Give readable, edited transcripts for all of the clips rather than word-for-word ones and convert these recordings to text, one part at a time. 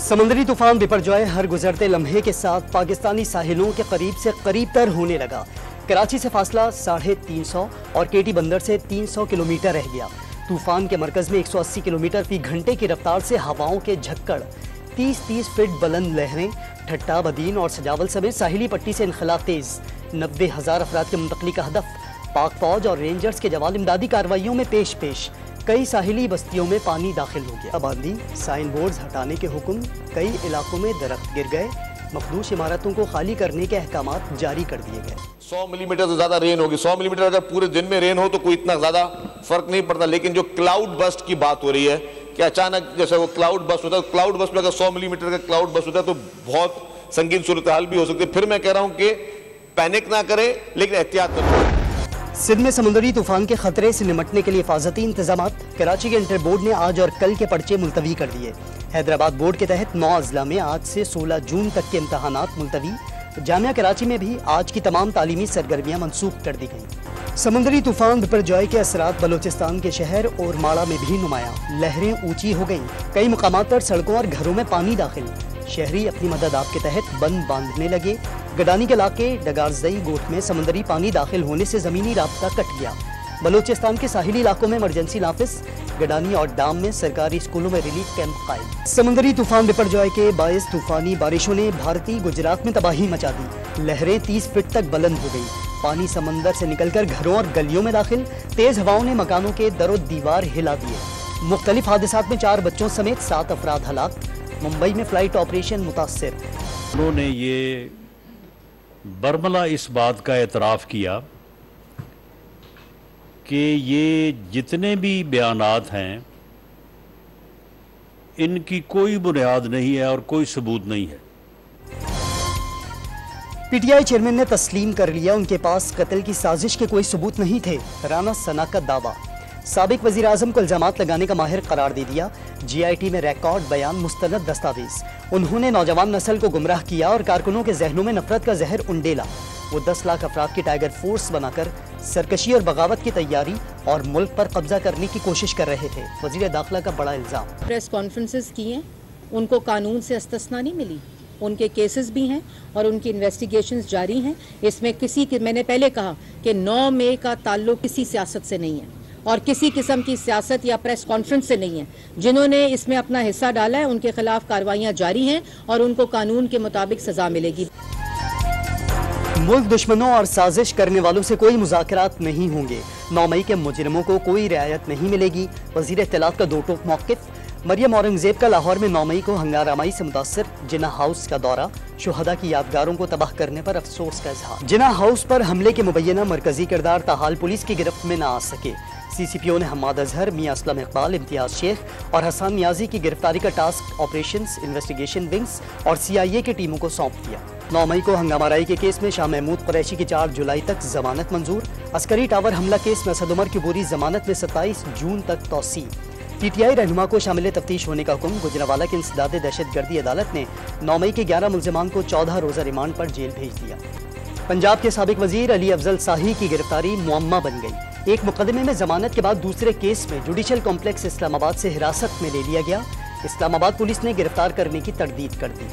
समुद्री तूफान बिपरजॉय हर गुजरते लम्हे के साथ पाकिस्तानी साहिलों के करीब से करीब तर होने लगा। कराची से फासला 350 और केटी बंदर से 300 किलोमीटर रह गया। तूफान के मरकज में 180 किलोमीटर फी घंटे की रफ्तार से हवाओं के झक्कड़, 30-30 फीट बुलंद लहरें, ठट्टा बदीन और सजावल समेत साहिली पट्टी से इनखला तेज। 90,000 अफराद की मुंतकली का हदफ। पाक फौज और रेंजर्स के जवान इमदादी कार्रवाइयों में पेश। कई साहिली बस्तियों में पानी दाखिल हो गया। आबादी, साइन बोर्ड हटाने के हुक्म, कई इलाकों में दरख्त गिर गए। मखदूश इमारतों को खाली करने के अहकामात जारी कर दिए गए। 100 मिलीमीटर से ज्यादा रेन होगी। 100 मिलीमीटर अगर पूरे दिन में रेन हो तो कोई इतना ज्यादा फर्क नहीं पड़ता, लेकिन जो क्लाउड बस्ट की बात हो रही है कि अचानक जैसे वो क्लाउड बस्ट होता है, क्लाउड बस्ट में अगर 100 मिलीमीटर का क्लाउड बस्ट होता है तो बहुत संगीन सूरत हाल भी हो सकती है। फिर मैं कह रहा हूं कि पैनिक ना करें, लेकिन एहतियात करें। सिंध में समुद्री तूफान के खतरे से निपटने के लिए हिफाजती इंतजाम। कराची के इंटर बोर्ड ने आज और कल के पर्चे मुलतवी कर दिए। हैदराबाद बोर्ड के तहत 9 अजला में आज से 16 जून तक के इम्तहानात मुलतवी। जामिया कराची में भी आज की तमाम तालीमी सरगर्मियां मनसूख कर दी गई। समुद्री तूफान बिपरजॉय के असरात बलोचिस्तान के शहर और माड़ा में भी नुमाया। लहरें ऊंची हो गईं। कई मुकामात पर सड़कों और घरों में पानी दाखिल। शहरी अपनी मदद आप के तहत बंद बांधने लगे। गडानी के इलाके डगारजई गोट में समुद्री पानी दाखिल होने से जमीनी राब्ता कट गया। बलोचिस्तान के साहिली इलाकों में इमरजेंसी नाफिस। गडानी और डाम में सरकारी स्कूलों में रिलीफ कैंप कायम। समुद्री तूफान बिपरजॉय के बायस तूफानी बारिशों ने भारतीय गुजरात में तबाही मचा दी। लहरें 30 फीट तक बुलंद हो गई। पानी समंदर से निकलकर घरों और गलियों में दाखिल। तेज हवाओं ने मकानों के दरो दीवार हिला दिए। मुख्तलिफ हादसात में 4 बच्चों समेत 7 अफराद हलाक। मुंबई में फ्लाइट ऑपरेशन मुतासिर। उन्होंने ये बरमला इस बात का एतराफ़ किया कि ये जितने भी बयानात हैं इनकी कोई बुनियाद नहीं है और कोई सबूत नहीं है। पीटीआई चेयरमैन ने तस्लीम कर लिया उनके पास कत्ल की साजिश के कोई सबूत नहीं थे। राना सना का दावा। साबिक वज़ीर आज़म को इल्ज़ामात लगाने का माहिर करार दे दिया। GIT में रिकॉर्ड बयान मुस्तनद दस्तावेज। उन्होंने नौजवान नस्ल को गुमराह किया और कारकुनों के जहनों में नफरत का जहर उंडेला। वो 10 लाख अफराद की टाइगर फोर्स बनाकर सरकशी और बगावत की तैयारी और मुल्क पर कब्जा करने की कोशिश कर रहे थे। वज़ीर दाखिला का बड़ा इल्ज़ाम। प्रेस कॉन्फ्रेंसेस की हैं, उनको कानून से इस्तिस्ना नहीं मिली। उनके केसेस भी हैं और उनकी इन्वेस्टिगेशंस जारी हैं। इसमें किसी के, मैंने पहले कहा कि 9 मई का ताल्लुक किसी सियासत से नहीं है और किसी किस्म की सियासत या प्रेस कॉन्फ्रेंस से नहीं है। जिन्होंने इसमें अपना हिस्सा डाला है उनके खिलाफ कार्रवाइयां जारी हैं और उनको कानून के मुताबिक सजा मिलेगी। मुल्क दुश्मनों और साजिश करने वालों से कोई मुज़ाकरात नहीं होंगे। 9 मई के मुजरिमों को कोई रियायत नहीं मिलेगी। वज़ीर इत्तलात का दो टोक मौक़िफ़। मरियम औरंगज़ेब का लाहौर में 9 मई को हंगारामाई से मुतासिर जिना हाउस का दौरा। शुहदा की यादगारों को तबाह करने पर अफसोस का इजहार। जिना हाउस पर हमले के मुबैना मरकजी किरदार ताहाल पुलिस की गिरफ्त में न आ सके। CCPO ने हम्माद अजहर, मियां असलम इकबाल, इम्तियाज शेख और हसन नियाजी की गिरफ्तारी का टास्क ऑपरेशंस इन्वेस्टिगेशन विंग्स और CIA की टीमों को सौंप दिया। 9 मई को हंगामाराई के केस में शाह महमूद कुरैशी की 4 जुलाई तक जमानत मंजूर। अस्करी टावर हमला केस में असद उमर की पूरी जमानत में 27 जून तक तौसी। PTI रहनुमा को शामिल तफ्तीश होने का हुक्म। गुजरांवाला की इंसदाद दहशतगर्दी अदालत ने 9 मई के 11 मुल्जिमान को 14 रोजा रिमांड पर जेल भेज दिया। पंजाब के साबिक वजीर अली अफजल शाही की गिरफ्तारी मुअम्मा बन गई। एक मुकदमे में जमानत के बाद दूसरे केस में जुडिशल कॉम्प्लेक्स इस्लामाबाद से हिरासत में ले लिया गया। इस्लामाबाद पुलिस ने गिरफ्तार करने की तरदीद कर दी।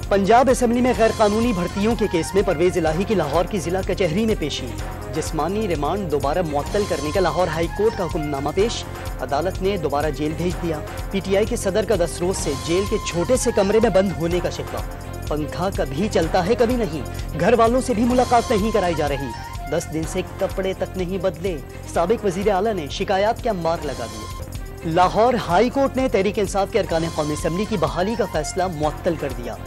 पंजाब असेंबली में गैर कानूनी भर्तियों के केस में परवेज इलाही की लाहौर की जिला कचहरी में पेशी। जिस्मानी रिमांड दोबारा मुअत्तल करने का लाहौर हाई कोर्ट का हुक्मनामा पेश। अदालत ने दोबारा जेल भेज दिया। PTI के सदर का 10 रोज से जेल के छोटे से कमरे में बंद होने का शिकवा। पंखा कभी चलता है कभी नहीं। घर वालों से भी मुलाकात नहीं कराई जा रही। 10 दिन से कपड़े तक नहीं बदले। साबिक वजीर आला ने शिकायत के अंबार लगा दिए। लाहौर हाई कोर्ट ने तहरीक इंसाफ के अरकान कौमी असम्बली की बहाली का फैसला मुअत्तल कर दिया।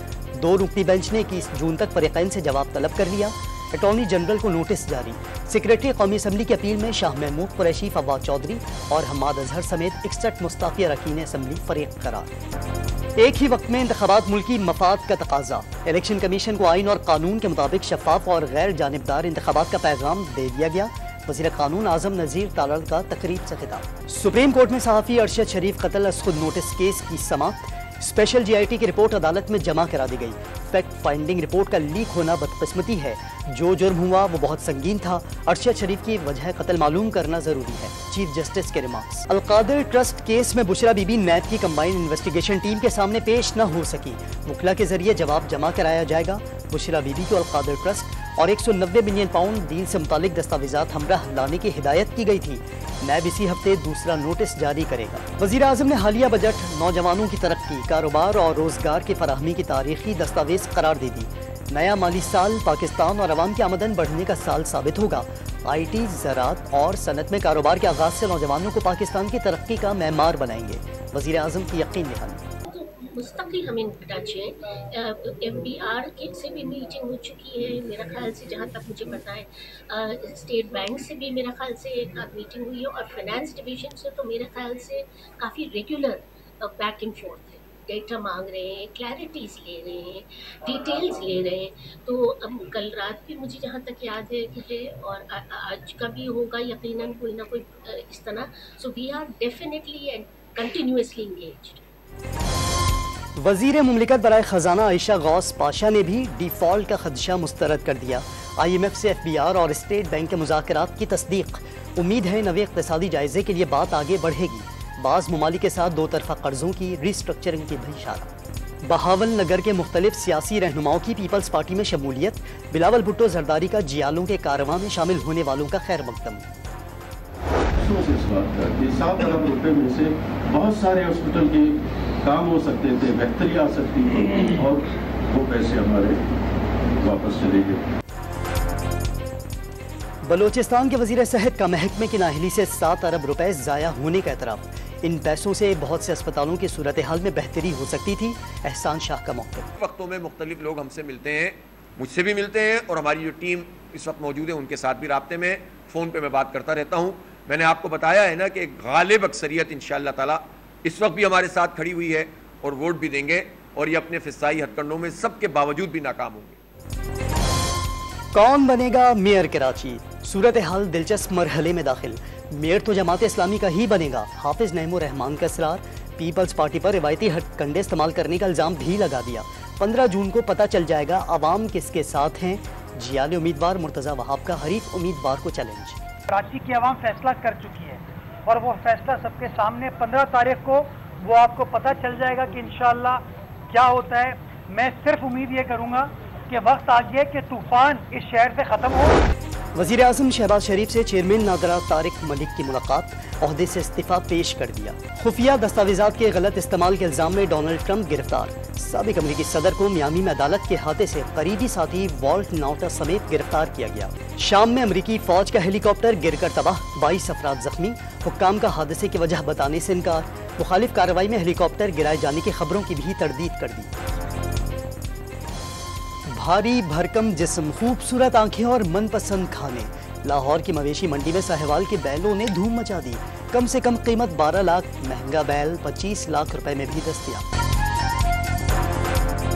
2 रुकनी बेंच ने 21 जून तक फरीकैन से जवाब तलब कर लिया। अटॉर्नी जनरल को नोटिस जारी। सेक्रेटरी कौमी असम्बली की अपील में शाह महमूद कुरैशी, फवाद चौधरी और हम्माद अजहर समेत 61 मुस्ताफी अरकान असम्बली फरीक करार। एक ही वक्त में इंतखाबात मुल्की मफाद का तकाजा। इलेक्शन कमीशन को आइन और कानून के मुताबिक शफाफ और गैर जानिबदार इंतखाबात का पैगाम दे दिया गया। वज़ीर कानून आज़म नज़ीर तालड़ का तकरीब से खिताब। सुप्रीम कोर्ट में सहाफ़ी अरशद शरीफ कत्ल अज खुद नोटिस केस की समाअत। स्पेशल GIT की रिपोर्ट अदालत में जमा करा दी गई। फैक्ट फाइंडिंग रिपोर्ट का लीक होना बदकिस्मती है। जो जुर्म हुआ वो बहुत संगीन था। अरशद शरीफ की वजह कत्ल मालूम करना जरूरी है। चीफ जस्टिस के रिमार्क्स। अलकादिर ट्रस्ट केस में बुशरा बीबी नैब की कंबाइंड इन्वेस्टिगेशन टीम के सामने पेश न हो सकी। मुखला के जरिए जवाब जमा कराया जाएगा। बुशरा बीबी को अलकादिर ट्रस्ट और 190 मिलियन पाउंड डील से मुतालिक दस्तावेजात हमराह लाने की हिदायत की गई थी। नैब इसी हफ्ते दूसरा नोटिस जारी करेगा। वजीर आजम ने हालिया बजट नौजवानों की तरक्की, कारोबार और रोजगार की फराहमी की तारीखी दस्तावेज करार दे दी। नया माली साल पाकिस्तान और अवाम की आमदन बढ़ने का साल साबित होगा। IT, ज़राअत और सनत में कारोबार के आगाज से नौजवानों को पाकिस्तान की तरक्की का मैमार बनाएंगे। वजीर आजम की यकीन दहानी। मुस्तकिल हम इन टच हैं। FBR से भी मीटिंग हो चुकी है मेरा ख्याल से, जहाँ तक मुझे पता है। स्टेट बैंक से भी मेरा ख्याल से एक मीटिंग हुई है, और फाइनेंस डिवीजन से तो मेरे ख्याल से काफ़ी रेगुलर बैक एंड फोर्थ है। डेटा मांग रहे हैं, क्लैरिटीज़ ले रहे हैं, डिटेल्स ले रहे हैं। तो कल रात भी मुझे जहाँ तक याद है और आज का भी होगा यकीनन कोई ना कोई इस तरह। So we are definitely and continuously engaged. वजीर मुमलिकत बराए खजाना आयशा गौस पाशा ने भी डिफॉल्ट का खदशा मुस्तरद कर दिया। IMF से FBR और स्टेट बैंक के मुज़ाकरात की तस्दीक। उम्मीद है नवे इक़्तिसादी जायजे के लिए बात आगे बढ़ेगी। बाज़ ममालिक के साथ दो तरफा कर्जों की रिस्ट्रक्चरिंग की भी इशारा। बहावल नगर के मुख्तलिफ सियासी रहनुमाओं की पीपल्स पार्टी में शमूलियत। बिलावल भुट्टो जरदारी का जियालों के कारवां में शामिल होने वालों का खैर मकदम। इस बात का कि 7 अरब रुपए में से बहुत सारे हॉस्पिटल के काम हो सकते थे, बेहतरी आ सकती थी, और वो पैसे हमारे वापस चले गए। बलोचिस्तान के वजीर सेहत का महकमे की नाअहली से 7 अरब रुपए ज़ाया होने का एतराफ़। इन पैसों से बहुत से अस्पतालों की सूरत हाल में बेहतरी हो सकती थी। एहसान शाह का मौक़िफ़। वक्तों में मुख्तलिफ लोग हमसे मिलते हैं, मुझसे भी मिलते हैं, और हमारी जो टीम इस वक्त मौजूद है उनके साथ भी राब्ते में, फ़ोन पे मैं बात करता रहता हूँ। मैंने आपको बताया है ना कि गालिब अक्सरियत इंशाअल्लाह ताला इस वक्त भी हमारे साथ खड़ी हुई है और वोट भी देंगे, और ये अपने फिसाई हथकंडों में सबके बावजूद भी नाकाम होंगे। कौन बनेगा मेयर कराची? सूरत हाल दिलचस्प मरहले में दाखिल। मेयर तो जमात इस्लामी का ही बनेगा। हाफिज नईमुर रहमान का इसरार। पीपल्स पार्टी पर रिवायती हथकंडे इस्तेमाल करने का इल्जाम भी लगा दिया। 15 जून को पता चल जाएगा अवाम किसके साथ हैं। जियाली उम्मीदवार मुर्तजा वहाब का हरीफ उम्मीदवार को चैलेंज। कराची की आवाम फैसला कर चुकी है, और वो फैसला सबके सामने 15 तारीख को वो आपको पता चल जाएगा कि इंशाअल्लाह क्या होता है। मैं सिर्फ उम्मीद ये करूँगा कि वक्त आ गया कि तूफान इस शहर से ख़त्म हो। वज़ीर आज़म शहबाज शरीफ से चेयरमैन नादरा तारिक मलिक की मुलाकात। ओहदे से इस्तीफा पेश कर दिया। खुफिया दस्तावेजात के गलत इस्तेमाल के इल्जाम में डोनाल्ड ट्रंप गिरफ्तार। साबिक अमरीकी सदर को मियामी में अदालत के हाथे से करीबी साथी वॉल्ट नॉटर समेत गिरफ्तार किया गया। शाम में अमरीकी फौज का हेलीकॉप्टर गिरकर तबाह, 22 अफराद जख्मी। हुक्काम का हादसे की वजह बताने से इनकार। मुखालिफ कार्रवाई में हेलीकॉप्टर गिराए जाने की खबरों की भी तरदीद कर दी। भारी भरकम जिस्म, खूबसूरत आंखें और मनपसंद खाने। लाहौर की मवेशी मंडी में साहिवाल के बैलों ने धूम मचा दी। कम से कम कीमत 12 लाख, महंगा बैल 25 लाख रुपए में भी दस्तयाब।